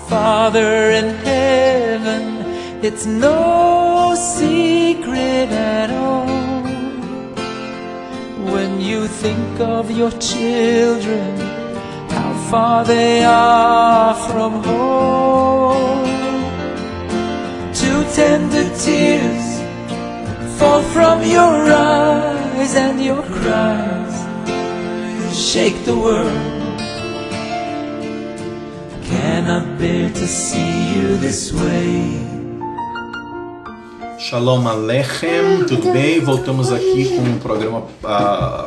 Father in heaven, it's no secret at all. When you think of your children, how far they are from home. Two tender tears fall from your eyes, and your cries shake the world. Cannot bear to see you this way. Shalom Aleichem, tudo bem? Voltamos aqui com o programa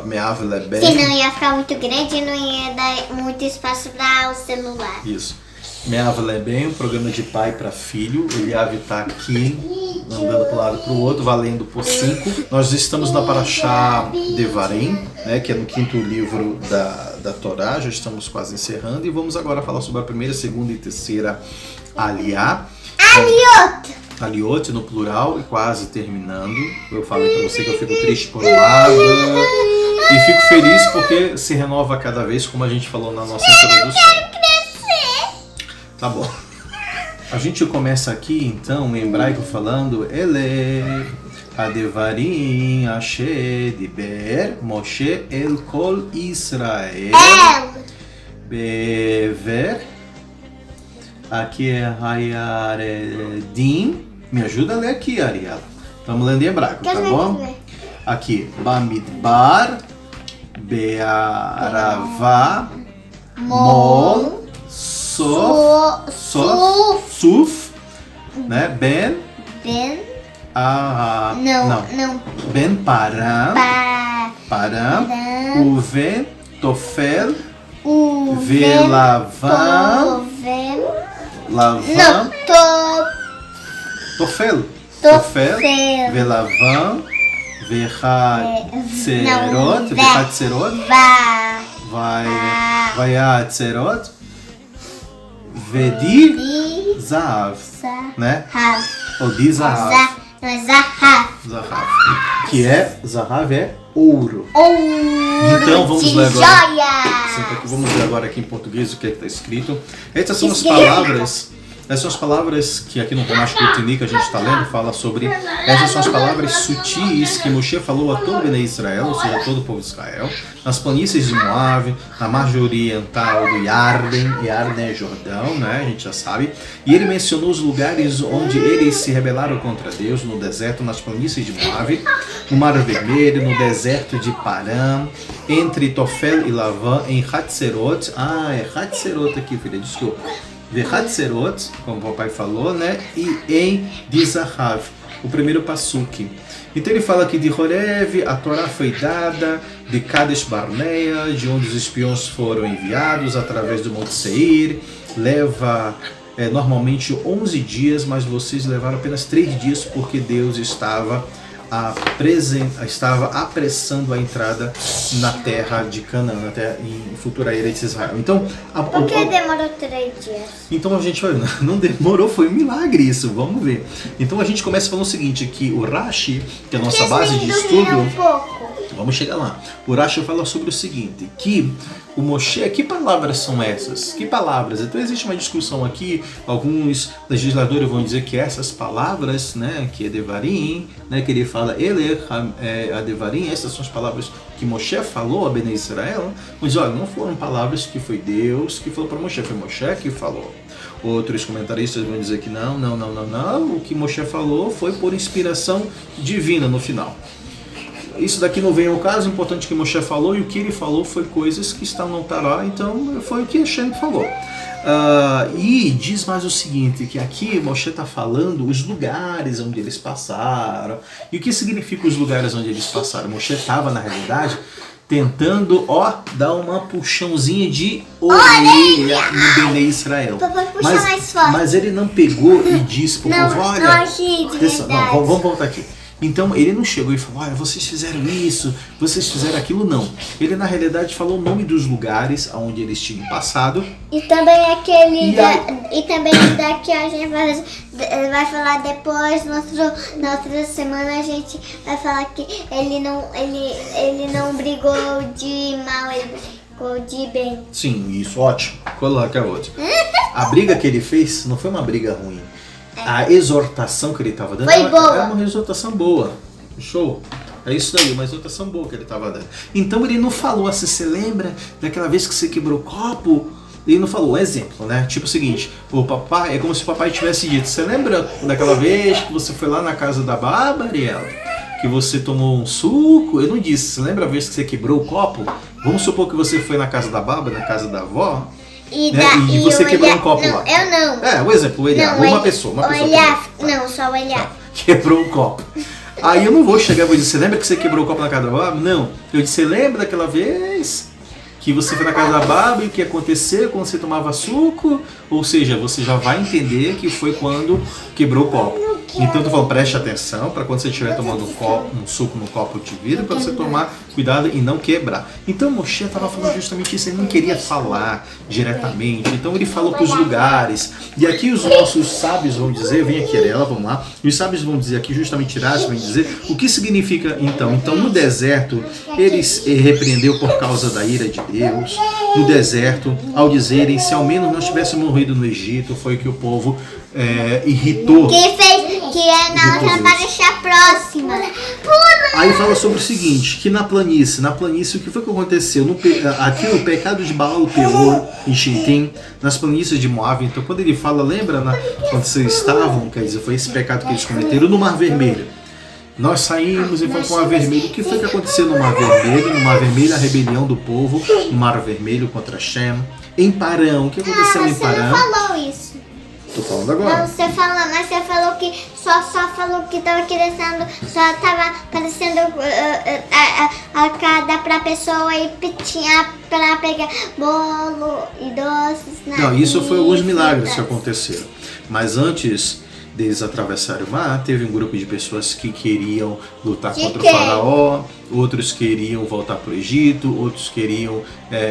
Me'av Leben. Senão ia ficar muito grande e não ia dar muito espaço para o celular. Isso. Me'av Leben, um programa de pai para filho. O Eliav está aqui, andando para um lado para o outro, valendo por 5. Nós estamos na Parashá Devarim, né, que é no 5º livro da Torá. Já estamos quase encerrando e vamos agora falar sobre a primeira, segunda e terceira Aliyá. Aliot no plural e quase terminando. Eu falei para você que eu fico triste por um lado e fico feliz porque se renova cada vez, como a gente falou na nossa introdução. Eu quero crescer. Tá bom. A gente começa aqui então em hebraico falando Ele Adevarim Asher Diber Moshe El Kol Israel Bever. Aqui é Hayaredim. Me ajuda a ler aqui, Ariela. Estamos lendo em hebraico, tá bom? Aqui, Bamidbar, Be'arava, Mol, Suf, né? Ben, Ben Param, Uven, Tofel, Velavam, Tofel, Velavam, Vechatzerot, Vayatzerot, Vedi Zahav, né? Ou di Zahav. Não é Zahav. Que é, Zahav é ouro. Então vamos ler agora. Vamos ler agora aqui em português o que está escrito. Essas são as palavras. Essas são as palavras que aqui no Ramesh Kutini que a gente está lendo, fala sobre. Essas são as palavras sutis que Moshe falou a todo o Bnei Israel, ou seja, a todo o povo de Israel, nas planícies de Moab, na margem oriental do Yarden. Yarden é Jordão, né? A gente já sabe. E ele mencionou os lugares onde eles se rebelaram contra Deus, no deserto, nas planícies de Moab, no Mar Vermelho, no deserto de Paran, entre Tofel e Lavã, em Hatzerot. É Hatzerot aqui, filha, desculpa. Vechatzerot, como o papai falou, né? E em Dizahav, o primeiro passuque. Então ele fala que de Horev a Torá foi dada, de Kadesh Barnea, de onde os espiões foram enviados através do Monte Seir. Leva normalmente 11 dias, mas vocês levaram apenas 3 dias porque Deus estava apressando a entrada na terra de Canaã, na terra em futura Eretz de Israel. Então, por que demorou 3 dias? Então a gente vai, não demorou, foi um milagre isso, vamos ver. Então a gente começa falando o seguinte, que o Rashi, que é a nossa base de estudo, vamos chegar lá. O Rashi fala sobre o seguinte, que o Moshe, que palavras são essas? Que palavras? Então existe uma discussão aqui, alguns legisladores vão dizer que essas palavras, né, que é Devarim, né, que ele fala, ele é Devarim, essas são as palavras que Moshe falou a Bnei Israel, mas olha, não foram palavras que foi Deus que falou para Moshe, foi Moshe que falou. Outros comentaristas vão dizer que não, o que Moshe falou foi por inspiração divina no final. Isso daqui não vem ao caso, o importante que Moshe falou, e o que ele falou foi coisas que estão no Tará, então foi o que Hashem falou. E diz mais o seguinte, que aqui Moshe está falando os lugares onde eles passaram. E o que significa os lugares onde eles passaram? Moshe estava, na realidade, tentando, dar uma puxãozinha de orelha no Bnei Israel. Mas ele não pegou e disse, por favor, olha, vamos voltar aqui. Então ele não chegou e falou, olha, vocês fizeram isso, vocês fizeram aquilo, não. Ele na realidade falou o nome dos lugares onde eles tinham passado. E também também daqui a gente vai falar depois, na outra semana a gente vai falar que ele não brigou de mal de bem. Sim, isso, ótimo. Coloca a outra. A briga que ele fez não foi uma briga ruim. A exortação que ele estava dando Foi boa. era uma exortação boa. Show. É isso daí, uma exortação boa que ele estava dando. Então ele não falou assim, você lembra daquela vez que você quebrou o copo? Ele não falou, um exemplo, né? Tipo o seguinte, o papai, é como se o papai tivesse dito, você lembra daquela vez que você foi lá na casa da Bárbara, Ariela? Que você tomou um suco? Eu não disse, você lembra a vez que você quebrou o copo? Vamos supor que você foi na casa da Bárbara, na casa da avó, né? E você quebrou um copo lá. Eu não. É, o exemplo, o Eliab, uma pessoa. Não, só o Eliab. Quebrou um copo. Aí eu não vou chegar e vou dizer, você lembra que você quebrou o copo na casa da Bárbara? Não. Eu disse, você lembra daquela vez que você foi na casa da Bárbara e o que aconteceu quando você tomava suco? Ou seja, você já vai entender que foi quando quebrou o copo. Então eu tô falando, preste atenção para quando você estiver tomando um suco no copo de vidro, para você tomar cuidado e não quebrar. Então Moshe estava falando justamente isso, ele não queria falar diretamente, então ele falou para os lugares. E aqui os nossos sábios vão dizer, vem aqui Ariela, vamos lá, os sábios vão dizer aqui, justamente Rashi vão dizer, o que significa então? Então no deserto, eles repreendeu por causa da ira de Deus, no deserto, ao dizerem, se ao menos nós tivéssemos morrido no Egito, foi que o povo irritou. Que é na outra para deixar próxima. Aí fala sobre o seguinte, que na planície, o que foi que aconteceu? Aqui o pecado de Baal Peor, em Shittim, nas planícies de Moab. Então quando ele fala, lembra quando vocês estavam, quer dizer, foi esse pecado que eles cometeram no Mar Vermelho. Nós saímos e fomos para o Mar Vermelho. O que foi que aconteceu no Mar Vermelho? No Mar Vermelho, a rebelião do povo, no Mar Vermelho contra Shem. Em Parã, o que aconteceu em Parã? Você não falou isso. Tô falando agora. Não, mas você falou que só falou que tava crescendo, só tava parecendo a cada pra pessoa e tinha pra pegar bolo e doces. Não, isso foi alguns milagres que aconteceram. Mas antes deles atravessarem o mar, teve um grupo de pessoas que queriam lutar contra o faraó, outros queriam voltar para o Egito, outros queriam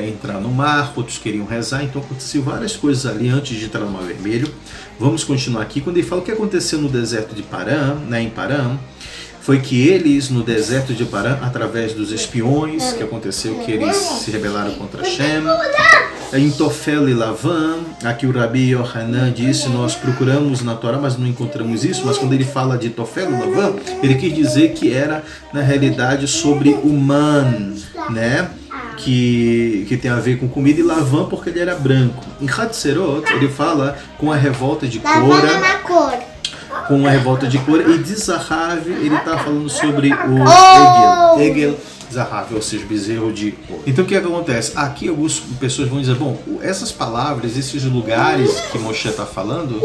entrar no mar, outros queriam rezar. Então aconteceu várias coisas ali antes de entrar no Mar Vermelho. Vamos continuar aqui. Quando ele fala o que aconteceu no deserto de Parã, em Parã, foi que eles, no deserto de Parã, através dos espiões, que aconteceu que eles se rebelaram contra Shem, em Tofel e Lavan, aqui o Rabi Yohanan disse, nós procuramos na Torá, mas não encontramos isso, mas quando ele fala de Tofel e Lavan, ele quis dizer que era, na realidade, sobre o man, né? Que tem a ver com comida, e Lavan porque ele era branco. Em Hatzerot, ele fala com a revolta de Cora. Com a revolta de cor, e de Zahav ele está falando sobre o Egel Zahav, ou seja, bezerro de cor. Então o que acontece? Aqui algumas pessoas vão dizer, bom, essas palavras, esses lugares que Moshe está falando,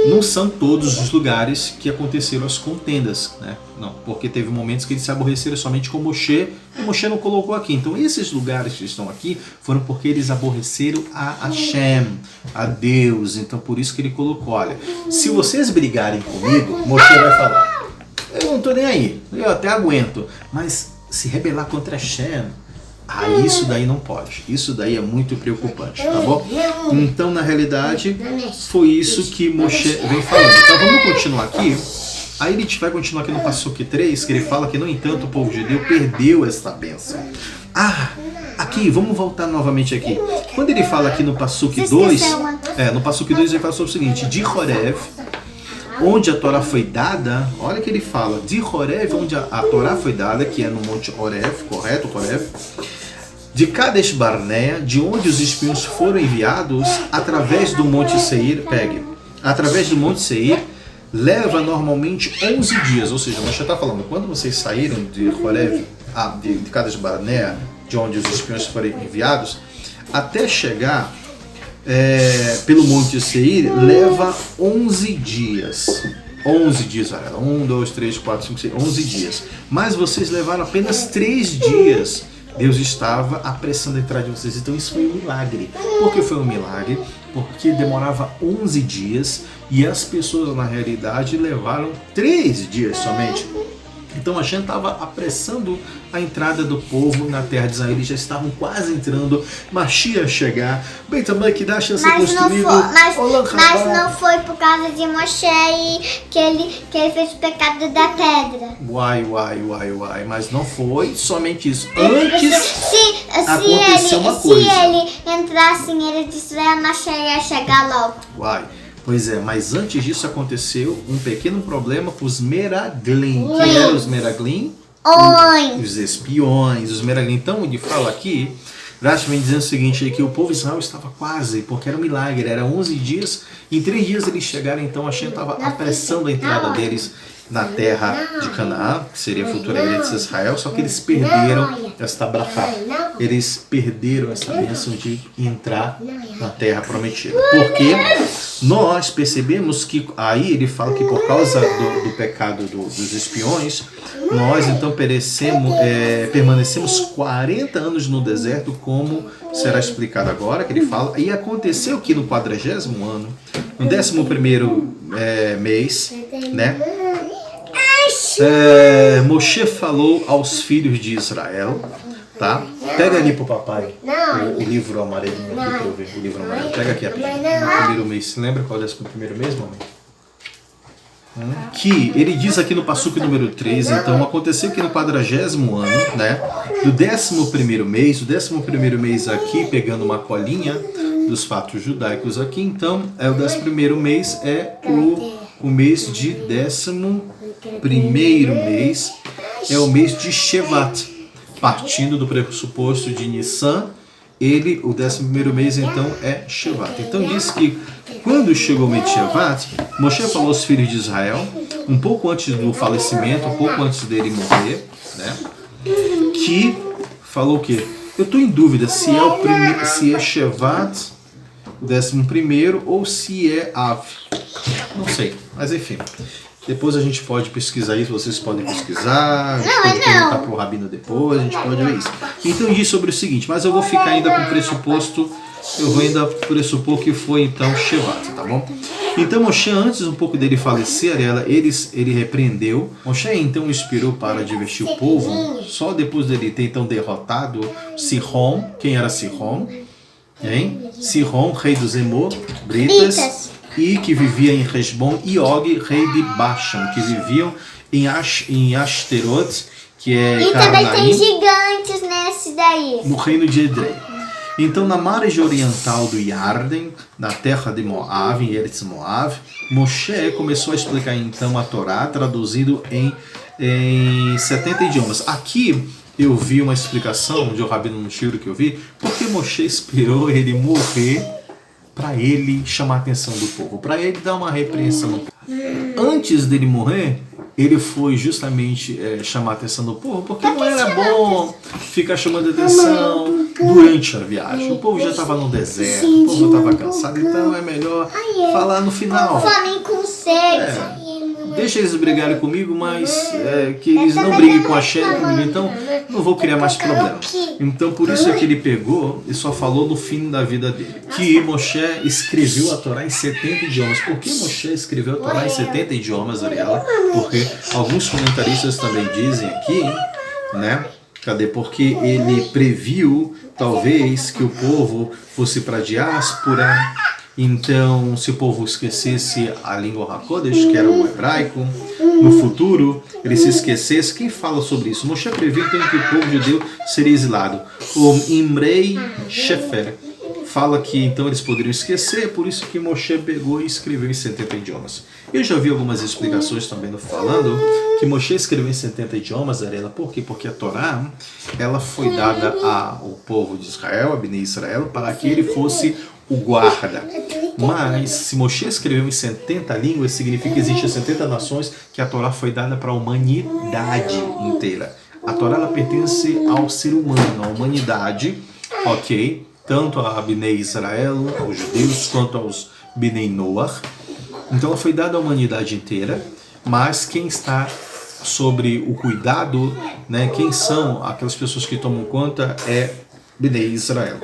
não são todos os lugares que aconteceram as contendas, né? Não, porque teve momentos que eles se aborreceram somente com Moshe, e Moshe não colocou aqui. Então esses lugares que estão aqui foram porque eles aborreceram a Hashem, a Deus. Então por isso que ele colocou, olha, se vocês brigarem comigo, Moshe vai falar, eu não estou nem aí, eu até aguento, mas se rebelar contra Hashem, isso daí não pode. Isso daí é muito preocupante, tá bom? Então, na realidade, foi isso que Moshe vem falando. Então, vamos continuar aqui. Aí ele vai continuar aqui no Passuque 3, que ele fala que, no entanto, o povo judeu perdeu esta bênção. Aqui, vamos voltar novamente aqui. Quando ele fala aqui no Passuque 2, no Passuque 2 ele fala sobre o seguinte, de Horev, onde a Torá foi dada, olha que ele fala, de Horev, onde a Torá foi dada, que é no Monte Horev, correto, Horev, de Kadesh Barnea, de onde os espiões foram enviados, através do Monte Seir, através do Monte Seir, leva normalmente 11 dias, ou seja, Moshe está falando, quando vocês saíram de Horev, de Kadesh Barnea, de onde os espiões foram enviados, até chegar pelo Monte Seir, leva 11 dias. 11 dias, olha, 1, 2, 3, 4, 5, 6, 11 dias. Mas vocês levaram apenas 3 dias. Deus estava apressando a entrada de vocês. Então isso foi um milagre. Por que foi um milagre? Porque demorava 11 dias e as pessoas, na realidade, levaram 3 dias somente. Então Hashem estava apressando a entrada do povo na terra de Israel. Eles já estavam quase entrando. Mashiach chegar. Beit HaMikdash ia ser construído. Mas não foi por causa de Moshe que ele fez o pecado da pedra. Uai. Mas não foi somente isso. Antes aconteceu uma coisa. Se ele entrasse em Eretz Israel, Mashiach ia chegar logo. Uai. Pois é, mas antes disso aconteceu um pequeno problema com os Meraglim. Quem eram os Meraglim? Os espiões, os Meraglim. Então ele fala aqui, Rashi vem dizendo o seguinte, aí, que o povo de Israel estava quase, porque era um milagre, era 11 dias, em 3 dias eles chegaram, então Hashem estava apressando a entrada deles na terra de Canaã, que seria a futura Eretz Israel, só que eles perderam esta brachá, eles perderam essa bênção de entrar na terra prometida. Porque nós percebemos que, aí ele fala que por causa do pecado dos espiões, nós então permanecemos 40 anos no deserto, como será explicado agora, que ele fala, e aconteceu que no 40º ano, no 11º mês, né, Moshe falou aos filhos de Israel, tá? Pega ali pro papai o livro amarelinho aqui pra eu ver, o livro amarelo. Pega aqui rapidinho. No primeiro mês, você lembra qual é o primeiro mês, mamãe? Que ele diz aqui no Passuque número 3, então aconteceu que no 40º ano, né, do 11º mês, o 11º mês aqui, pegando uma colinha dos fatos judaicos aqui, então o 11º mês é o mês de 11º mês, é o mês de Shevat, partindo do pressuposto de Nissan, o 11º mês então é Shevat. Então diz que quando chegou o mês de Shevat, Moshe falou aos filhos de Israel, um pouco antes do falecimento, um pouco antes dele morrer, né, que falou o quê? Eu estou em dúvida se é Shevat, 11º, ou se é Av. Não sei, mas enfim. Depois a gente pode pesquisar isso, vocês podem pesquisar, a gente pode perguntar para o Rabino depois, a gente pode ver isso. Então diz sobre o seguinte, mas eu vou ficar ainda com o pressuposto, eu vou ainda pressupor que foi então Shevat, tá bom? Então Moshe, antes um pouco dele falecer, ele repreendeu. Moshe então inspirou para divertir o povo, só depois dele ter então derrotado Sihon. Quem era Sihon? Sihon, rei dos Emor-britas, e que vivia em Heshbon, e Og, rei de Bashan, que viviam em Ashterot, que é e também tem gigantes nesse daí. No reino de Edrei. Então, na margem oriental do Yarden, na terra de Moab, em Eretz Moab, Moshe começou a explicar então a Torá, traduzido em 70 idiomas. Aqui eu vi uma explicação de um rabino no Shiro que eu vi, porque Moshe esperou ele morrer para ele chamar a atenção do povo, para ele dar uma repreensão no povo. Antes dele morrer, ele foi justamente chamar a atenção do povo, porque não era bom ficar chamando a atenção durante a viagem. O povo já estava no deserto, o povo estava cansado, então é melhor falar no final. Fome com sede. Deixa eles brigarem comigo, mas que eles não briguem com a Shem comigo, então não vou criar mais problema. Então por isso é que ele pegou e só falou no fim da vida dele, que Moshe escreveu a Torá em 70 idiomas. Por que Moshe escreveu a Torá em 70 idiomas, Ariela? Porque alguns comentaristas também dizem aqui, né? Porque ele previu, talvez, que o povo fosse para a diáspora. Então, se o povo esquecesse a língua HaKodesh, que era o hebraico, no futuro ele se esquecesse. Quem fala sobre isso? Moshe previu então que o povo judeu seria exilado. O Imrei Shefer fala que então eles poderiam esquecer, por isso que Moshe pegou e escreveu em 70 idiomas. Eu já vi algumas explicações também falando que Moshe escreveu em 70 idiomas, Arela. Por quê? Porque a Torá ela foi dada ao povo de Israel, a Bnei Israel, para que ele fosse o guarda. Mas se Moshe escreveu em 70 línguas, significa que existem 70 nações, que a Torá foi dada para a humanidade inteira. A Torá ela pertence ao ser humano, à humanidade, ok? Tanto a Bnei Israel, aos judeus, quanto aos Bnei Noach. Então ela foi dada à humanidade inteira, mas quem está sobre o cuidado, né, quem são aquelas pessoas que tomam conta é Bnei Israel.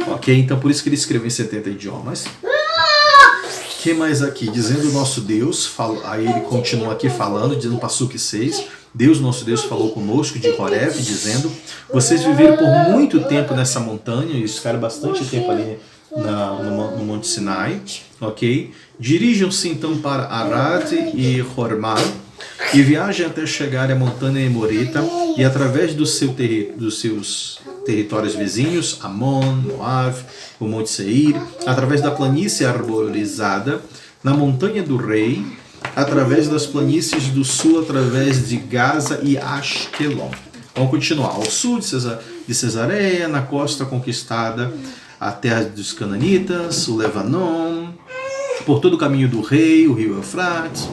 Ok? Então por isso que ele escreveu em 70 idiomas. O que mais aqui? Dizendo o nosso Deus, aí ele continua aqui falando, dizendo Passuque 6, Deus, nosso Deus, falou conosco de Horeb, dizendo: vocês viveram por muito tempo nessa montanha, e ficaram bastante tempo ali no Monte Sinai, ok? Dirijam-se então para Arad e Hormá, e viajem até chegar à montanha Emorita, e através dos seus territórios vizinhos, Amon, Moav, o Monte Seir, através da planície arborizada, na montanha do rei, através das planícies do sul, através de Gaza e Ashkelon. Vamos continuar. Ao sul de Cesareia, na costa conquistada, a terra dos Cananitas, o Lebanon, por todo o caminho do rei, o rio Eufrates.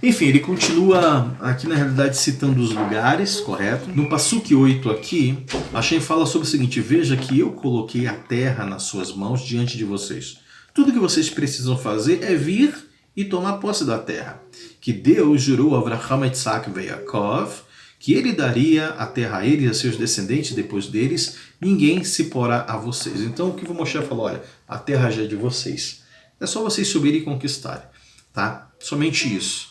Enfim, ele continua aqui na realidade citando os lugares, correto? No Passuque 8 aqui, Hashem fala sobre o seguinte: veja que eu coloquei a terra nas suas mãos diante de vocês. Tudo que vocês precisam fazer é vir e tomar posse da terra. Que Deus jurou a Avraham, Isaac e Yaakov que ele daria a terra a eles e a seus descendentes depois deles, ninguém se porá a vocês. Então o que o Moshe falou? Olha, a terra já é de vocês. É só vocês subirem e conquistarem. Tá? Somente isso.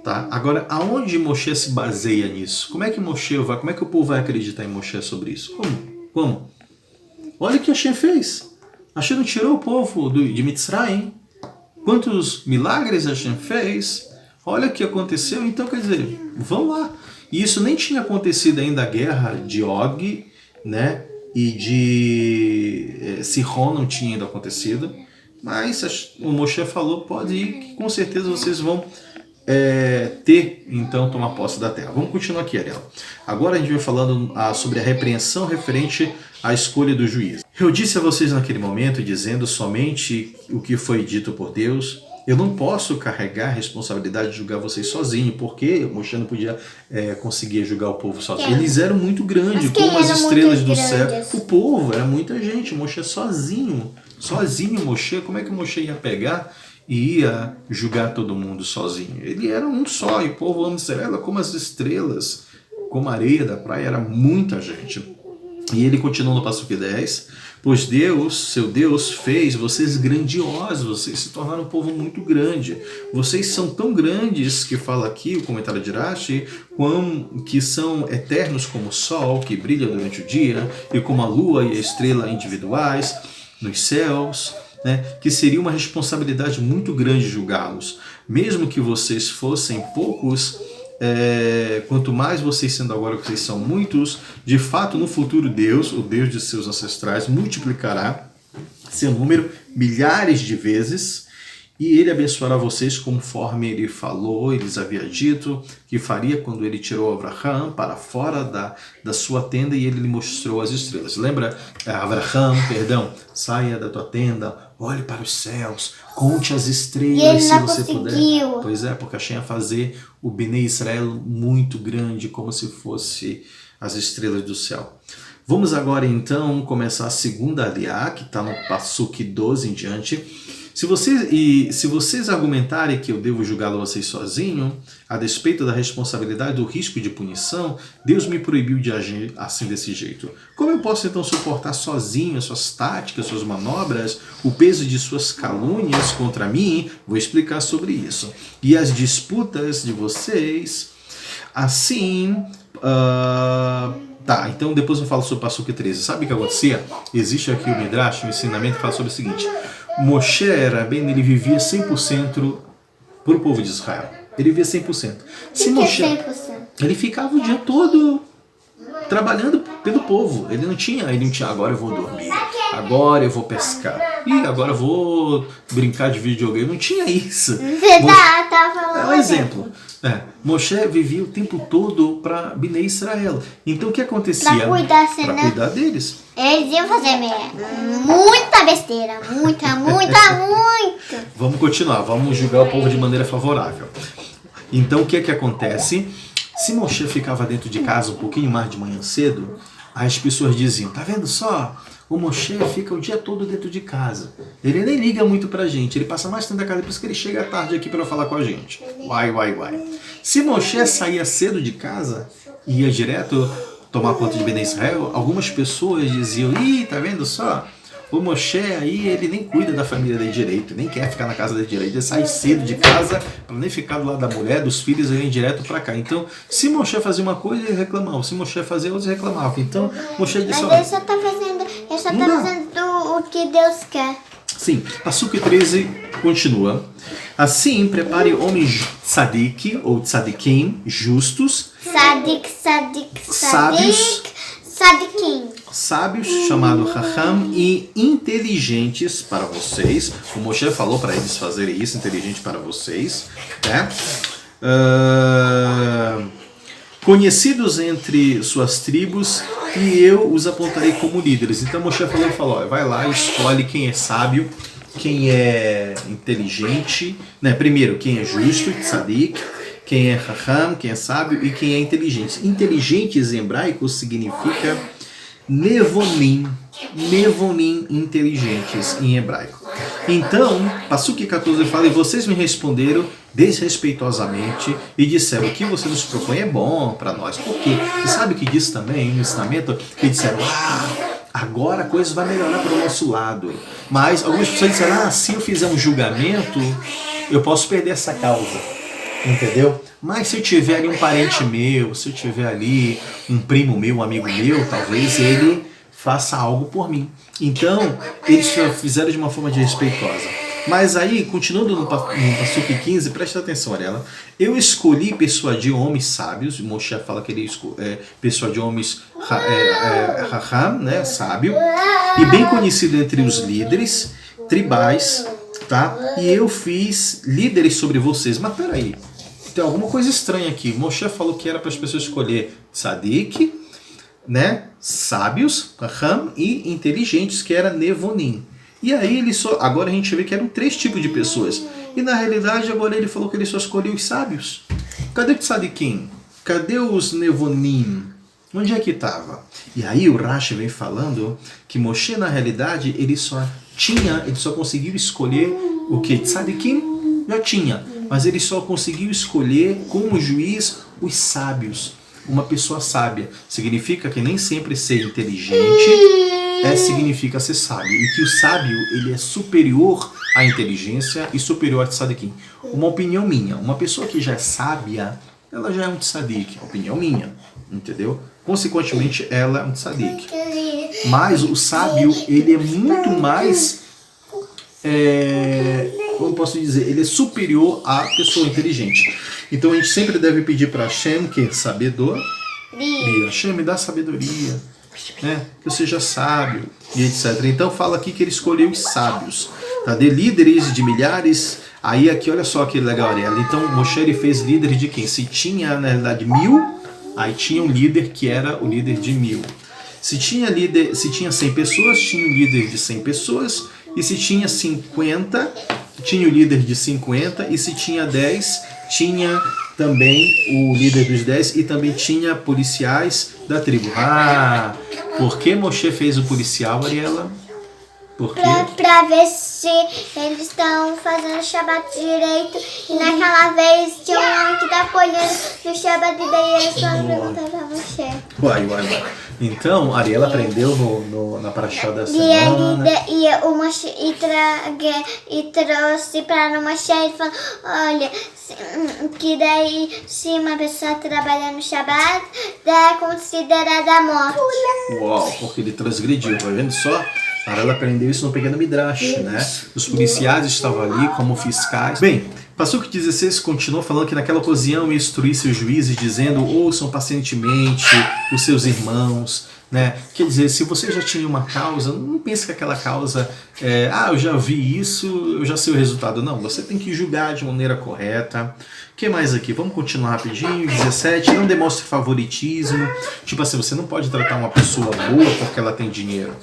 Tá? Agora, aonde Moshe se baseia nisso? Como é que o povo vai acreditar em Moshe sobre isso? Como? Olha o que Hashem fez. Hashem não tirou o povo de Mitzrayim. Quantos milagres Hashem fez? Olha o que aconteceu. Então, quer dizer, vão lá. E isso nem tinha acontecido ainda a guerra de Og, né? E de Sihon não tinha ainda acontecido. Mas o Moshe falou, pode ir, que com certeza vocês vão então tomar posse da terra. Vamos continuar aqui, Ariel. Agora a gente vai falando sobre a repreensão referente à escolha do juiz. Eu disse a vocês naquele momento, dizendo somente o que foi dito por Deus. Eu não posso carregar a responsabilidade de julgar vocês sozinho, porque Moshe não podia conseguir julgar o povo sozinho. Eles eram muito grandes, como as estrelas do céu. O povo era muita gente, Moshe sozinho, Moshe, como é que Moshe ia pegar e ia julgar todo mundo sozinho? Ele era um só, e o povo era como as estrelas, como a areia da praia, era muita gente. E ele continua no Passuque 10, pois Deus, seu Deus, fez vocês grandiosos, vocês se tornaram um povo muito grande. Vocês são tão grandes, que fala aqui o comentário de Rashi, que são eternos como o sol, que brilha durante o dia, e como a lua e a estrela individuais nos céus, né? Que seria uma responsabilidade muito grande julgá-los. Mesmo que vocês fossem poucos, quanto mais vocês sendo agora que vocês são muitos, de fato no futuro Deus, o Deus de seus ancestrais, multiplicará seu número milhares de vezes, e ele abençoará vocês conforme ele falou, ele lhes havia dito que faria quando ele tirou Avraham para fora da sua tenda e ele lhe mostrou as estrelas. Lembra? Avraham, saia da tua tenda, olhe para os céus, conte as estrelas se você puder. Pois é, porque Hashem ia fazer o Bnei Israel muito grande, como se fosse as estrelas do céu. Vamos agora então começar a segunda aliá, que está no Passuque 12 em diante. Se vocês argumentarem que eu devo julgá-lo a vocês sozinho, a despeito da responsabilidade do risco de punição, Deus me proibiu de agir assim desse jeito. Como eu posso então suportar sozinho as suas táticas, suas manobras, o peso de suas calúnias contra mim? Vou explicar sobre isso. E as disputas de vocês, assim... então depois eu falo sobre o Passuque 13. Sabe o que acontecia? Existe aqui o Midrash, um ensinamento que fala sobre o seguinte: Moshe ele vivia 100% para o povo de Israel. Ele vivia 100%. Se Moshe, 100%? Ele ficava o dia todo trabalhando pelo povo. Ele não tinha, agora eu vou dormir, agora eu vou pescar, e agora eu vou brincar de videogame. Não tinha isso. É um exemplo. Moshe vivia o tempo todo para Bnei Israel. Então o que acontecia? Para cuidar deles. Eles iam fazer muita besteira. Muita. Vamos continuar, vamos julgar o povo de maneira favorável. Então o que acontece? Se Moshe ficava dentro de casa um pouquinho mais de manhã cedo, as pessoas diziam, tá vendo só? O Moshe fica o dia todo dentro de casa. Ele nem liga muito pra gente. Ele passa mais tempo da casa, por isso que ele chega à tarde aqui para falar com a gente. Uai. Se Moshe saía cedo de casa e ia direto tomar conta de Bnei Israel, algumas pessoas diziam, tá vendo só? O Moshe aí, ele nem cuida da família dele direito, nem quer ficar na casa dele direito, ele sai cedo de casa para nem ficar do lado da mulher, dos filhos, ele vem direto para cá. Então, se Moshe fazia uma coisa, ele reclamava, se Moshe fazia outra, ele reclamava. Então, Moshe disse... Mas ele só tá fazendo o que Deus quer. Sim, Passuque 13 continua. Assim, prepare homens tzadik ou tzadikim, justos, sábios, chamado Raham, e inteligentes para vocês. O Moshe falou para eles fazerem isso, inteligente para vocês, né? Conhecidos entre suas tribos, e eu os apontarei como líderes. Então Moshe falou, ó, vai lá e escolhe quem é sábio, quem é inteligente, né? Primeiro, quem é justo, tzadik, quem é raham, quem é sábio e quem é inteligente. Inteligentes em hebraico significa nevonim, inteligentes em hebraico. Então, Passuque 14 fala, e vocês me responderam desrespeitosamente e disseram, o que você nos propõe é bom para nós. Por quê? Você sabe o que diz também no ensinamento? Que disseram, agora a coisa vai melhorar para o nosso lado. Mas algumas pessoas disseram, se eu fizer um julgamento, eu posso perder essa causa. Entendeu? Mas se eu tiver ali um parente meu, se eu tiver ali um primo meu, um amigo meu, talvez ele faça algo por mim. Então, eles fizeram de uma forma desrespeitosa. Mas aí, continuando no Passuque 15, presta atenção, Ariela. Eu escolhi persuadir homens sábios, Moshe fala que ele persuadiu homens raham, né, sábio, e bem conhecido entre os líderes tribais, tá? E eu fiz líderes sobre vocês. Mas peraí, tem alguma coisa estranha aqui. Moshe falou que era para as pessoas escolher tzadik, né, sábios, raham, e inteligentes, que era nevonim. E aí agora a gente vê que eram 3 tipos de pessoas. E na realidade agora ele falou que ele só escolheu os sábios. Cadê o tzadikim? Cadê os nevonim? Onde é que estava? E aí o Rashi vem falando que Moshe na realidade ele só conseguiu escolher o que? Tzadikim já tinha. Mas ele só conseguiu escolher como juiz os sábios. Uma pessoa sábia. Significa que nem sempre ser inteligente significa ser sábio. E que o sábio ele é superior à inteligência e superior a tzadikim. Uma opinião minha. Uma pessoa que já é sábia, ela já é um tzadik. Opinião minha. Entendeu? Consequentemente, ela é um tzadik. Mas o sábio, ele é muito mais... como posso dizer? Ele é superior à pessoa inteligente. Então a gente sempre deve pedir para Hashem que é sabedoria. Hashem, me dá sabedoria, né? Que eu seja sábio e etc. Então fala aqui que ele escolheu os sábios, tá? De líderes de milhares. Aí aqui olha só que legal, Ariela. Então Moshe ele fez líderes de quem? Se tinha na realidade 1000, aí tinha um líder que era o líder de 1000. Se tinha 100 pessoas, tinha um líder de 100 pessoas. E se tinha 50, tinha o líder de 50. E se tinha 10, tinha também o líder dos 10 e também tinha policiais da tribo. Por que Moshe fez o policial, Ariela? Por quê? Pra ver se eles estão fazendo o Shabbat direito. E naquela vez tinha um homem que tá colhendo no Shabbat e daí eles foram perguntar pra Moshe. Vai. Então, Ariela aprendeu na Parashá da semana. E o Moshe trouxe para o Moshe e falou, olha, que daí se uma pessoa trabalha no Shabbat, é considerada morte. Uau, porque ele transgrediu, tá vendo só? Ariela aprendeu isso no pequeno Midrash, né? Os policiais estavam ali como fiscais. Bem, Passuque 16 continua falando que naquela ocasião ia instruir seus juízes, dizendo, ouçam pacientemente os seus irmãos, né? Quer dizer, se você já tinha uma causa, não pense que aquela causa eu já vi isso, eu já sei o resultado. Não, você tem que julgar de maneira correta. O que mais aqui? Vamos continuar rapidinho. 17, não demonstre favoritismo. Tipo assim, você não pode tratar uma pessoa boa porque ela tem dinheiro.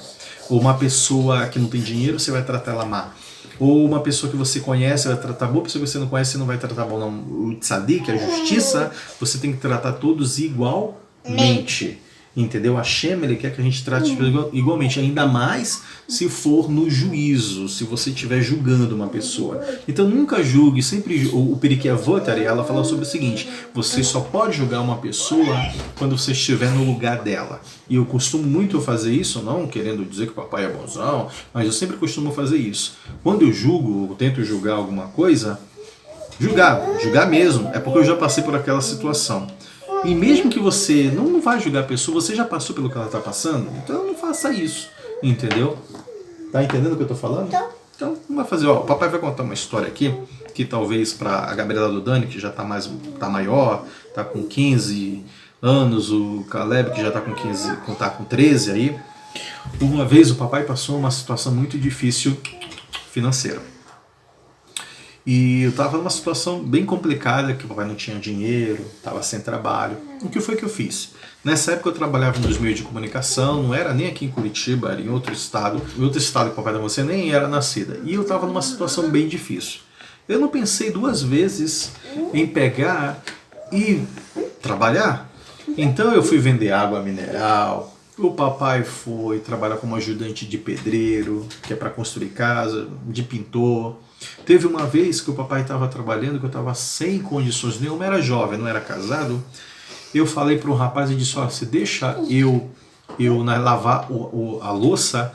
Ou uma pessoa que não tem dinheiro, você vai tratar ela má. Ou uma pessoa que você conhece, vai tratar boa, pessoa que você não conhece, você não vai tratar bom. Não. O tzadik, a justiça, você tem que tratar todos igualmente. Entendeu? A Hashem, ele quer que a gente trate igualmente, ainda mais se for no juízo, se você estiver julgando uma pessoa. Então nunca julgue, sempre o Pirkei Avot, ela fala sobre o seguinte: você só pode julgar uma pessoa quando você estiver no lugar dela. E eu costumo muito fazer isso, não querendo dizer que o papai é bonzão, mas eu sempre costumo fazer isso. Quando eu julgo, eu tento julgar alguma coisa, julgar mesmo, é porque eu já passei por aquela situação. E mesmo que você não vai julgar a pessoa, você já passou pelo que ela está passando, então não faça isso, entendeu? Tá entendendo o que eu tô falando? Então, vamos fazer, ó, o papai vai contar uma história aqui, que talvez para a Gabriela do Dani, que já tá maior, tá com 15 anos, o Caleb, que já tá com 13 aí. Uma vez o papai passou uma situação muito difícil financeira. E eu estava numa situação bem complicada, que o papai não tinha dinheiro, estava sem trabalho. O que foi que eu fiz? Nessa época eu trabalhava nos meios de comunicação, não era nem aqui em Curitiba, era em outro estado. Em outro estado que o papai da você nem era nascida. E eu estava numa situação bem difícil. Eu não pensei duas vezes em pegar e trabalhar. Então eu fui vender água mineral. O papai foi trabalhar como ajudante de pedreiro, que é para construir casa, de pintor. Teve uma vez que o papai estava trabalhando, que eu estava sem condições nenhuma, era jovem, não era casado. Eu falei para um rapaz e disse: ó, se deixa eu lavar a louça.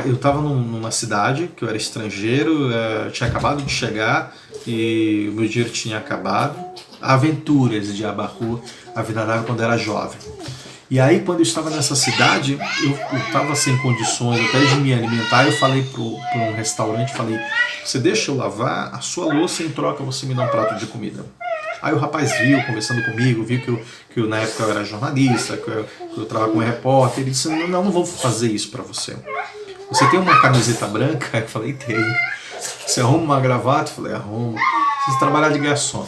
Eu estava numa cidade, que eu era estrangeiro, tinha acabado de chegar e o meu dinheiro tinha acabado. Aventuras de Abahu, a vida dava quando era jovem. E aí, quando eu estava nessa cidade, eu estava sem condições até de me alimentar. Eu falei para um restaurante, falei: você deixa eu lavar a sua louça, em troca você me dá um prato de comida. Aí o rapaz viu, conversando comigo, viu que eu na época eu era jornalista, que eu trabalhava como repórter. Ele disse: não vou fazer isso para você. Você tem uma camiseta branca? Eu falei: tenho. Você arruma uma gravata? Eu falei: arrumo. Preciso trabalhar de garçom.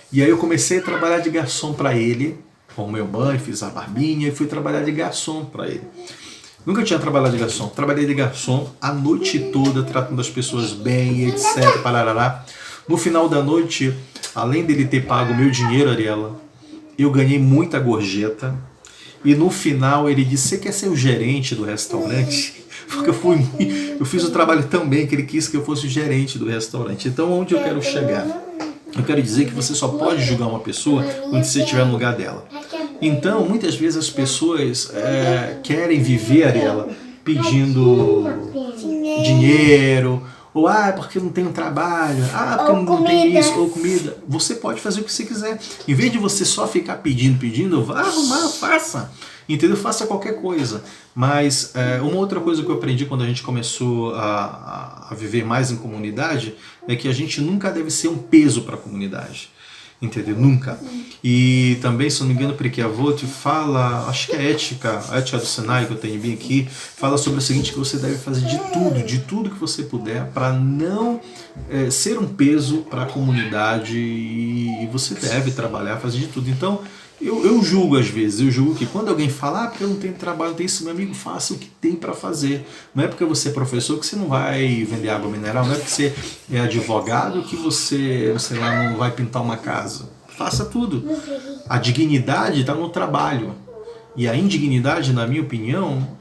E aí eu comecei a trabalhar de garçom para ele. Arrumei o banho, fiz a barbinha e fui trabalhar de garçom para ele. Nunca tinha trabalhado de garçom. Trabalhei de garçom a noite toda, tratando as pessoas bem, etc. Parará. No final da noite, além dele ter pago o meu dinheiro, Ariela, eu ganhei muita gorjeta. E no final ele disse: você quer ser o gerente do restaurante? Porque eu fiz o trabalho tão bem que ele quis que eu fosse o gerente do restaurante. Então, onde eu quero chegar? Eu quero dizer que você só pode julgar uma pessoa quando você estiver no lugar dela. Então, muitas vezes as pessoas querem viver, Ariela, pedindo dinheiro, ou porque não tem um trabalho, porque não tem isso, ou comida. Você pode fazer o que você quiser. Em vez de você só ficar pedindo, vá arrumar, faça. Entendeu? Faça qualquer coisa. Mas uma outra coisa que eu aprendi quando a gente começou a viver mais em comunidade é que a gente nunca deve ser um peso para a comunidade. Entendeu? Nunca. E também, se não me engano, o Pirkei Avot fala, acho que é a ética do Sinai, que eu tenho bem aqui, fala sobre o seguinte: que você deve fazer de tudo que você puder para não ser um peso para a comunidade, e você deve trabalhar, fazer de tudo. Então, eu julgo às vezes, eu julgo que quando alguém fala: porque eu não tenho trabalho, não tenho isso, meu amigo, faça o que tem para fazer. Não é porque você é professor que você não vai vender água mineral, não é porque você é advogado que você, sei lá, não vai pintar uma casa. Faça tudo. A dignidade está no trabalho. E a indignidade, na minha opinião,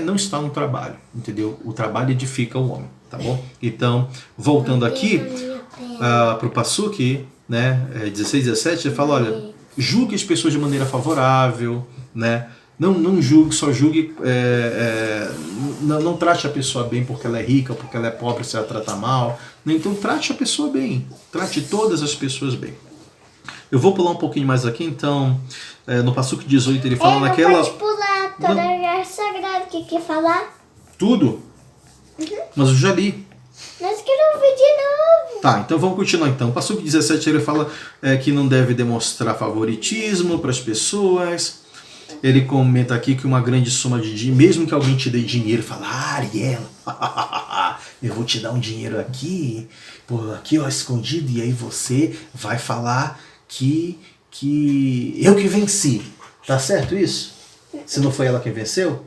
não está no trabalho, entendeu? O trabalho edifica o homem, tá bom? Então, voltando aqui para o Passuque, né, 16, 17, ele fala: olha, julgue as pessoas de maneira favorável, né? Não julgue, só julgue, não trate a pessoa bem porque ela é rica, porque ela é pobre, se ela tratar mal. Então trate a pessoa bem, trate todas as pessoas bem. Eu vou pular um pouquinho mais aqui, então, no Passuque 18 ele fala naquela... Pode pular, toda a sagrada que quer falar. Tudo? Mas eu já li. Nós queremos ouvir de novo. Tá, então vamos continuar então. O Passuque 17 ele fala que não deve demonstrar favoritismo para as pessoas. Ele comenta aqui que uma grande soma de dinheiro, mesmo que alguém te dê dinheiro, fala: Ariela, eu vou te dar um dinheiro aqui, aqui ó, escondido, e aí você vai falar que eu que venci. Tá certo isso? Se não foi ela quem venceu?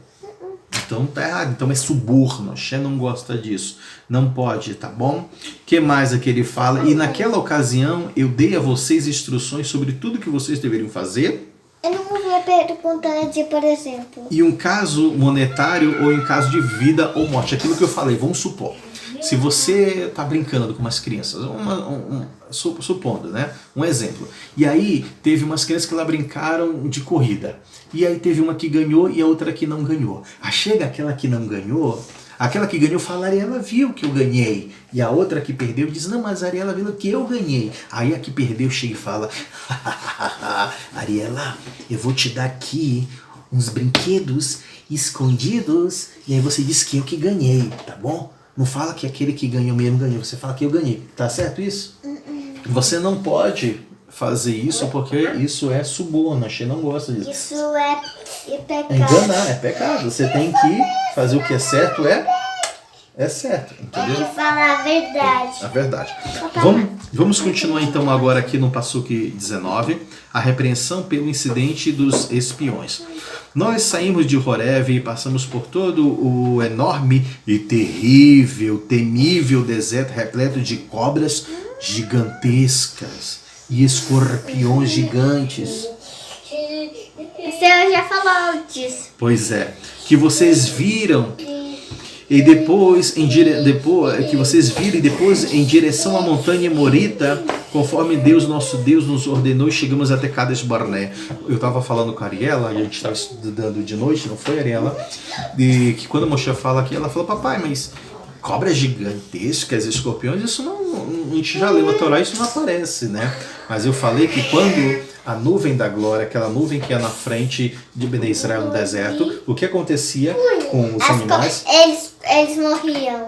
Então tá errado, então é suborno. Shem não gosta disso, não pode, tá bom? O que mais é que ele fala? E naquela ocasião eu dei a vocês instruções sobre tudo que vocês deveriam fazer, Eu não ouvi a pergunta de, por exemplo. E um caso monetário ou em caso de vida ou morte. Aquilo que eu falei, vamos supor. Se você está brincando com umas crianças, supondo, né? Um exemplo. E aí teve umas crianças que lá brincaram de corrida. E aí teve uma que ganhou e a outra que não ganhou. Aí chega aquela que não ganhou, aquela que ganhou fala, Ariela viu que eu ganhei. E a outra que perdeu diz, não, mas a Ariela viu que eu ganhei. Aí a que perdeu chega e fala, Ariela, eu vou te dar aqui uns brinquedos escondidos. E aí você diz que eu que ganhei, tá bom? Não fala que aquele que ganhou mesmo ganhou, você fala que eu ganhei. Tá certo isso? Você não pode fazer isso porque isso é suborno, a Xê não gosta disso. Isso é pecado. Enganar, é pecado. Você tem que fazer o que é certo, é certo, entendeu? Tem que falar a verdade. A verdade. Vamos continuar então agora aqui no Passuque 19, a repreensão pelo incidente dos espiões. Nós saímos de Horeb e passamos por todo o enorme e terrível, temível deserto repleto de cobras gigantescas e escorpiões gigantes. Você já falou disso. Pois é, que vocês viram e depois que vocês viram e depois em direção à montanha Morita, conforme Deus, nosso Deus, nos ordenou, e chegamos até Cades Barné. Eu estava falando com a Ariela, a gente estava estudando de noite, não foi, Ariela? E que quando a Moshe fala aqui, ela falou, papai, mas cobras gigantescas, escorpiões, isso não, a gente já leu a Torá, isso não aparece, né? Mas eu falei que quando a nuvem da glória, aquela nuvem que é na frente de Bnei Israel no deserto, o que acontecia com os animais? Eles morriam.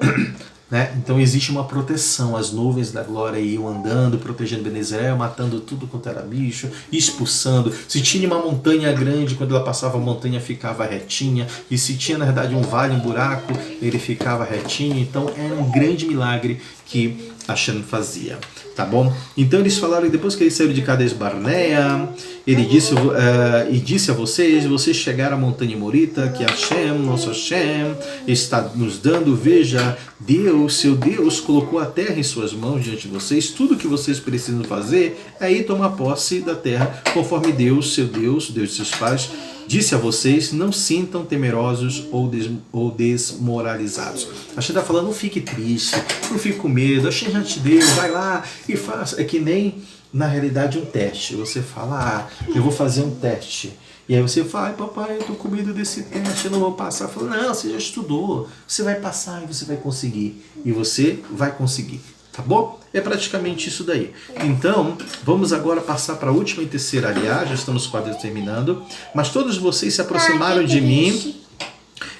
Né? Então existe uma proteção, as nuvens da glória iam andando, protegendo Bnei Israel, matando tudo quanto era bicho, expulsando. Se tinha uma montanha grande, quando ela passava a montanha ficava retinha, e se tinha na verdade um vale, um buraco, ele ficava retinho. Então era um grande milagre que Hashem fazia, tá bom? Então eles falaram, depois que eles saíram de Cades Barnea, ele disse a vocês chegaram à montanha Morita, que Hashem, nosso Hashem, está nos dando, veja, Deus, seu Deus, colocou a terra em suas mãos diante de vocês, tudo que vocês precisam fazer é ir tomar posse da terra, conforme Deus, seu Deus, Deus de seus pais, disse a vocês, não sintam temerosos ou desmoralizados. A gente está falando, não fique triste, não fique com medo, a gente já te deu, vai lá e faça. É que nem, na realidade, um teste. Você fala, eu vou fazer um teste. E aí você fala, papai, eu tô com medo desse teste, eu não vou passar. Fala, não, você já estudou, você vai passar e você vai conseguir. E você vai conseguir. Tá bom? É praticamente isso daí. Então, vamos agora passar para a última e terceira aliás, já estamos quase terminando. Mas todos vocês se aproximaram de mim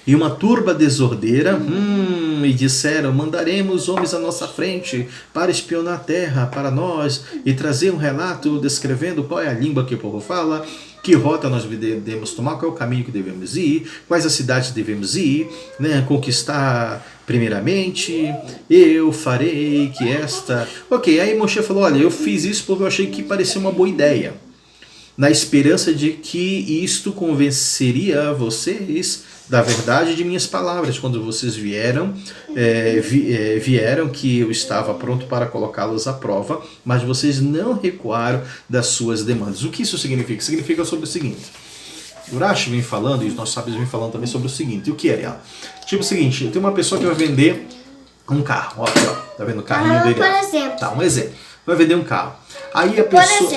e uma turba desordeira e disseram, mandaremos homens à nossa frente para espionar a terra para nós e trazer um relato descrevendo qual é a língua que o povo fala, que rota nós devemos tomar, qual é o caminho que devemos ir, quais as cidades devemos ir, né, conquistar primeiramente, eu farei que esta... Ok, aí Moshe falou, olha, eu fiz isso porque eu achei que parecia uma boa ideia, na esperança de que isto convenceria vocês da verdade de minhas palavras, quando vocês vieram que eu estava pronto para colocá-los à prova, mas vocês não recuaram das suas demandas. O que isso significa? Significa sobre o seguinte, o Rashi vem falando, e os nossos sábios vêm falando também sobre o seguinte, e o que é, Ariela? Tipo o seguinte, tem uma pessoa que vai vender um carro, ó, aqui, ó, tá vendo o carrinho dele? Por exemplo. Tá, um exemplo, vai vender um carro. Aí a pessoa,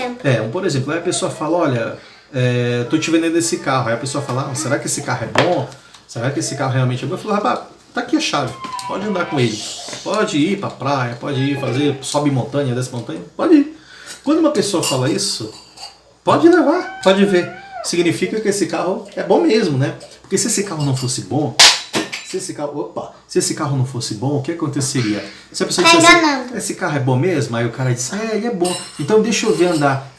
por exemplo, aí a pessoa fala, olha, tô te vendendo esse carro, aí a pessoa fala, será que esse carro é bom? Será que esse carro realmente é bom? Eu falo, rapaz, tá aqui a chave, pode andar com ele, pode ir pra praia, pode ir fazer, sobe montanha, desce montanha, pode ir. Quando uma pessoa fala isso, pode levar, pode ver. Significa que esse carro é bom mesmo, né? Porque se esse carro não fosse bom, se esse carro não fosse bom, o que aconteceria? Se a pessoa dissesse assim, esse carro é bom mesmo? Aí o cara disse, ele é bom, então deixa eu ver andar.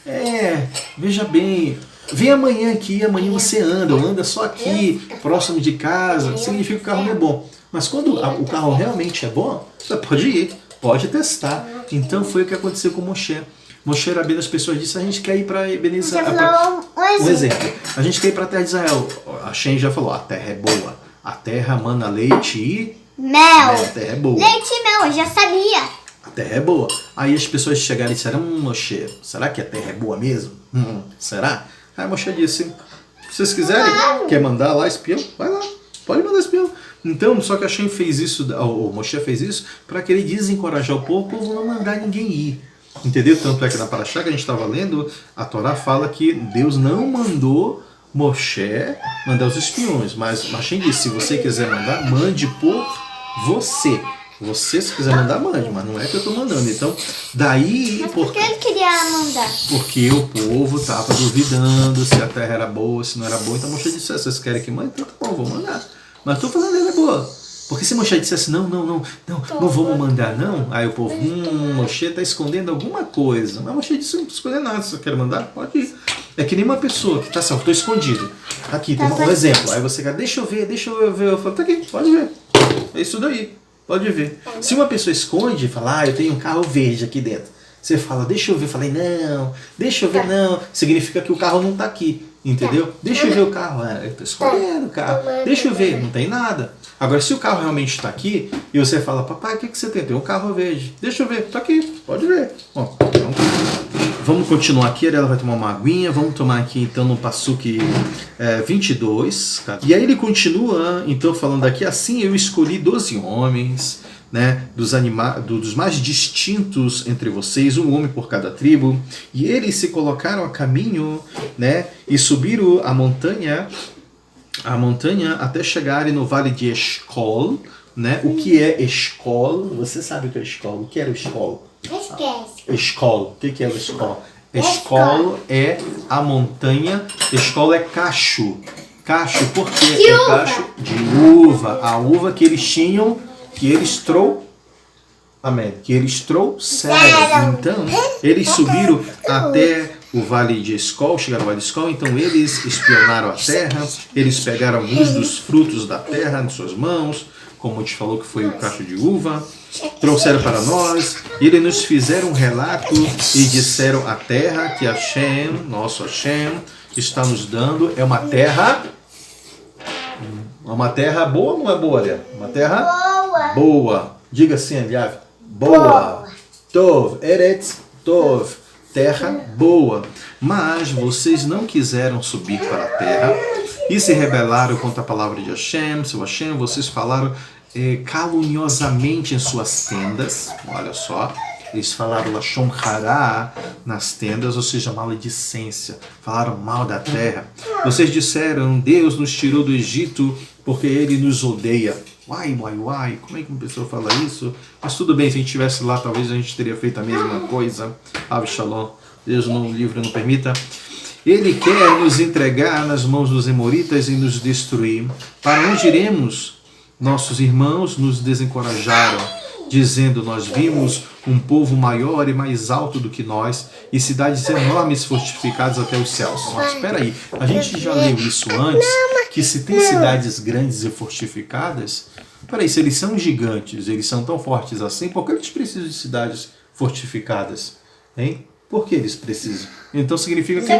Veja bem, vem amanhã aqui, amanhã você anda só aqui, próximo de casa, significa que o carro não é bom. Mas quando o carro realmente é bom, você pode ir, pode testar. Então foi o que aconteceu com Moshe. Moshe Rabbeinu, as pessoas disseram, a gente quer ir para Israel. Um exemplo. A gente quer ir para a terra de Israel. A Shem já falou, a terra é boa. A terra mana leite e mel. A terra é boa. Leite e mel, eu já sabia. A terra é boa. Aí as pessoas chegaram e disseram, Moshe, será que a terra é boa mesmo? Será? Aí Moshe disse, se vocês quiserem, quer mandar lá espião? Vai lá, pode mandar espião. Então, só que Hashem fez isso, o Moshe fez isso, para querer desencorajar o povo não mandar ninguém ir. Entendeu? Tanto é que na Parashá que a gente estava lendo, a Torá fala que Deus não mandou Moshe mandar os espiões, mas Hashem disse, se você quiser mandar, mande por você. Você, se quiser mandar, mande, mas não é que eu estou mandando. Então, daí... Mas por que ele queria mandar? Porque o povo estava duvidando se a terra era boa, se não era boa. Então Moshe disse, vocês querem que mande? Então tá bom, vou mandar. Mas estou falando que ela é boa. Porque se Moshe dissesse, não vamos mandar, não. Aí o povo, Moshe está escondendo alguma coisa. Mas Moshe disse, não estou escondendo nada, se você quer mandar, pode ir. É que nem uma pessoa que está assim, estou escondido. Aqui, tem um exemplo. Aí você quer, deixa eu ver. Eu falo, tá aqui, pode ver. É isso daí. Pode ver. Se uma pessoa esconde e fala, eu tenho um carro verde aqui dentro. Você fala, deixa eu ver. Eu falei, não, deixa eu ver, não. Significa que o carro não está aqui. Entendeu? Deixa eu ver o carro. Eu estou escondendo o carro. Deixa eu ver, não tem nada. Agora, se o carro realmente está aqui e você fala, papai, o que você tem? Tem um carro verde. Deixa eu ver, está aqui, pode ver. Bom, então, vamos continuar aqui, ela vai tomar uma aguinha. Vamos tomar aqui então no Passuque 22. E aí ele continua, então, falando aqui, assim eu escolhi 12 homens, né, dos mais distintos entre vocês, um homem por cada tribo, e eles se colocaram a caminho, né, e subiram a montanha até chegarem no vale de Eshcol, né? O que é Eshcol? Você sabe o que é Eshcol? O que era o Eshcol? Esquece. Eshcol. O que é o Eshcol? Eshcol é a montanha. Eshcol é cacho. Cacho, por quê? De é uva. Cacho de uva. A uva que eles tinham, que eles trouxeram. Então, eles subiram até o vale de Eshcol, chegaram ao vale de Eshcol, então eles espionaram a terra, eles pegaram alguns dos frutos da terra em suas mãos, como te falou que foi o cacho de uva, trouxeram para nós, e eles nos fizeram um relato e disseram a terra que Hashem, nosso Hashem, está nos dando, é uma terra boa ou não é boa, Lia? Uma terra boa. Diga assim, Eliav. Boa. Tov. Eretz Tov. Terra boa. Mas vocês não quiseram subir para a terra e se rebelaram contra a palavra de Hashem, seu Hashem. Vocês falaram caluniosamente em suas tendas. Olha só. Eles falaram Lashon Hará nas tendas, ou seja, maledicência. Falaram mal da terra. Vocês disseram, Deus nos tirou do Egito porque Ele nos odeia. Uai, como é que uma pessoa fala isso? Mas tudo bem, se a gente estivesse lá, talvez a gente teria feito a mesma coisa. Shalom. Deus no livro não permita. Ele quer nos entregar nas mãos dos Emoritas e nos destruir. Para onde iremos? Nossos irmãos nos desencorajaram, dizendo, nós vimos um povo maior e mais alto do que nós e cidades enormes fortificadas até os céus. Mas espera aí, a gente já leu isso antes, que se tem cidades grandes e fortificadas, peraí, se eles são gigantes, eles são tão fortes assim, por que eles precisam de cidades fortificadas? Hein? Por que eles precisam? Então significa que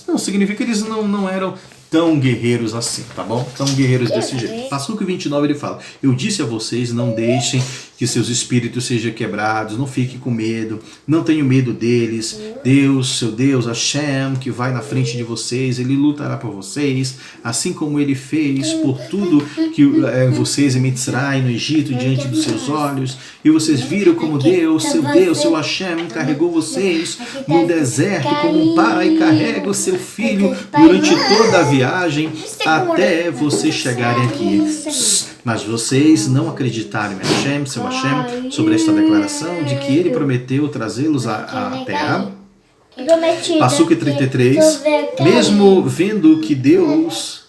não significa que eles não eram tão guerreiros assim, tá bom? Tão guerreiros desse jeito. Passuque 29 ele fala, eu disse a vocês, não deixem que seus espíritos sejam quebrados, não fiquem com medo, não tenham medo deles. Deus, seu Deus, Hashem, que vai na frente de vocês, Ele lutará por vocês, assim como Ele fez por tudo que vocês em Mitzray, no Egito, diante dos seus olhos, e vocês viram como Deus, seu Hashem, carregou vocês no deserto, como um pai carrega o seu filho durante toda a viagem, até vocês chegarem aqui. Mas vocês não acreditaram em Hashem, seu Hashem, sobre esta declaração de que Ele prometeu trazê-los à terra. Passuque 33, mesmo vendo que Deus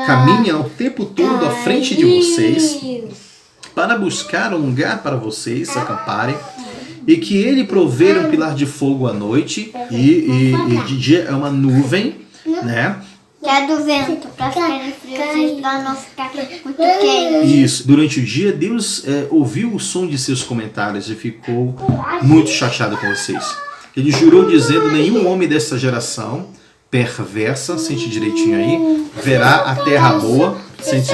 caminha o tempo todo à frente de vocês para buscar um lugar para vocês se acamparem, e que Ele prover um pilar de fogo à noite e de dia é uma nuvem, né? Que é do vento, para ficar frio, para não ficar muito quente. Isso. Durante o dia, Deus ouviu o som de seus comentários e ficou muito chateado com vocês. Ele jurou dizendo, nenhum homem dessa geração perversa, sente direitinho aí, verá a terra boa, sente,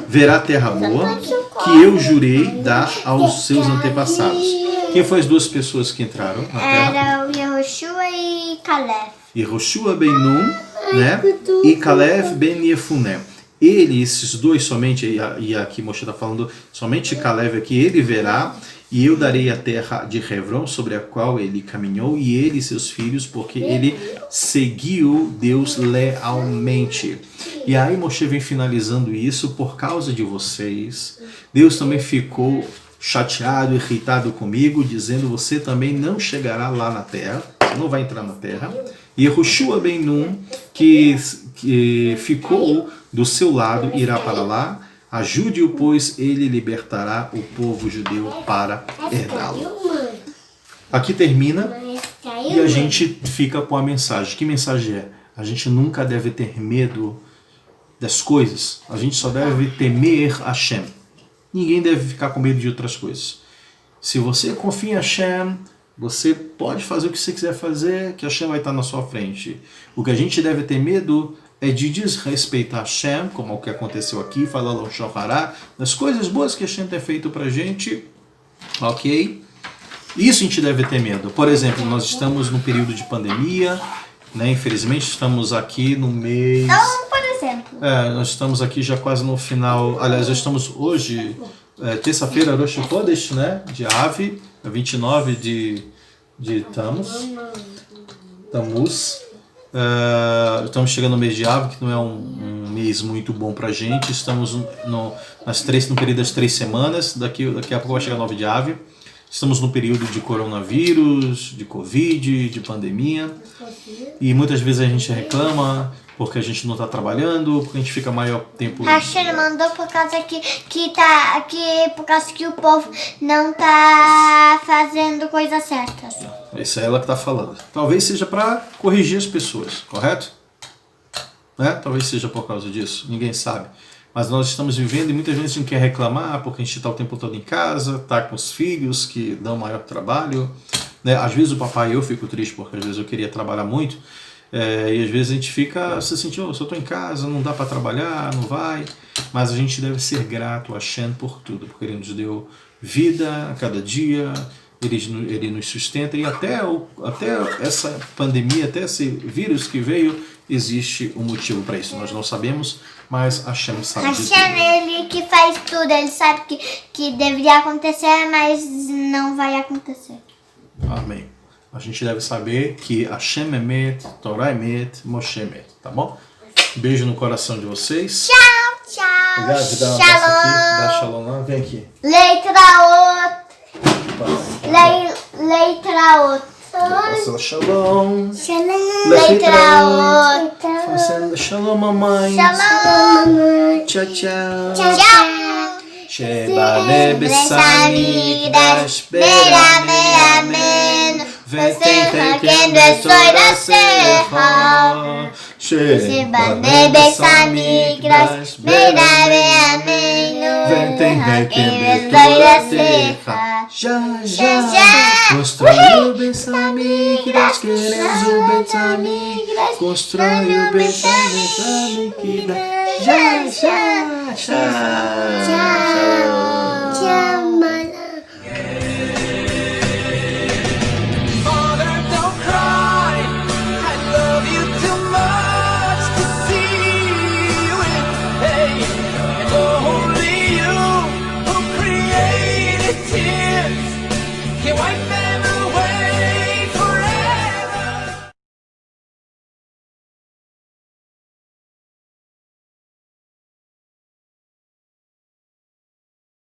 verá a terra boa, que eu jurei dar aos seus antepassados. Quem foram as duas pessoas que entraram na terra? Era o Yehoshua e Caleb. Yehoshua ben Nun, né? E Caleb ben Yefuné. Ele, esses dois somente, e aqui Moshe está falando, somente Caleb aqui, ele verá, e eu darei a terra de Hebron, sobre a qual ele caminhou, e ele e seus filhos, porque ele seguiu Deus lealmente. E aí Moshe vem finalizando isso por causa de vocês. Deus também ficou chateado, irritado comigo, dizendo: você também não chegará lá na terra, você não vai entrar na terra. E Yehoshua ben Nun, que ficou do seu lado, irá para lá. Ajude-o, pois ele libertará o povo judeu para herdá-lo. Aqui termina e a gente fica com a mensagem. Que mensagem é? A gente nunca deve ter medo das coisas. A gente só deve temer Hashem. Ninguém deve ficar com medo de outras coisas. Se você confia em Hashem, você pode fazer o que você quiser fazer, que Hashem vai estar na sua frente. O que a gente deve ter medo é de desrespeitar Hashem, como o que aconteceu aqui, falar o Shohará, das coisas boas que Hashem tem feito pra gente, ok? Isso a gente deve ter medo. Por exemplo, nós estamos num período de pandemia, né? Infelizmente estamos aqui no mês... Então, por exemplo... nós estamos aqui já quase no final, aliás, nós estamos hoje, terça-feira, Rosh Chodesh, né? De Ave, 29 de Tammuz. Estamos chegando no mês de Ave, que não é um mês muito bom pra gente. Estamos no período das 3 semanas, daqui a pouco vai chegar 9 de Ave. Estamos no período de coronavírus, de Covid, de pandemia. E muitas vezes a gente reclama porque a gente não está trabalhando, porque a gente fica maior tempo... Hashem mandou por causa por causa que o povo não tá fazendo coisas certas. Isso é ela que está falando. Talvez seja para corrigir as pessoas, correto? Né? Talvez seja por causa disso, ninguém sabe. Mas nós estamos vivendo e muitas vezes a gente quer reclamar porque a gente está o tempo todo em casa, está com os filhos que dão maior trabalho. Né? Às vezes o papai e eu fico triste porque às vezes eu queria trabalhar muito. E às vezes a gente fica se sentindo, se eu estou em casa, não dá para trabalhar, não vai. Mas a gente deve ser grato a Hashem por tudo, porque Ele nos deu vida a cada dia, Ele nos sustenta. E até essa pandemia, até esse vírus que veio, existe um motivo para isso. Nós não sabemos, mas Hashem sabe de tudo. Hashem é Ele que faz tudo, Ele sabe que deveria acontecer, mas não vai acontecer. Amém. A gente deve saber que Hashem Emet, Torah Emet, Moshe Emet, tá bom? Beijo no coração de vocês. Tchau, tchau. Obrigado, dá um Shalom. abraço aqui. Dá shalom lá. Vem aqui. Leitraot. Leitraot. Faça shalom. Shalom. Leitraot. Fazendo shalom, mamãe. Shalom. Tchau, tchau. Tchau. Shebane besami dash berame amen. Vetem ken besoy da serra. Shebane besami dash berame amen. Vetem ken besoy da serra. Já. Constrói o Besami dash queremos o Besami. Constrói o Besami que dá. Já. Mother, don't cry. I love you too much to see you in pain. And only you who created tears can wipe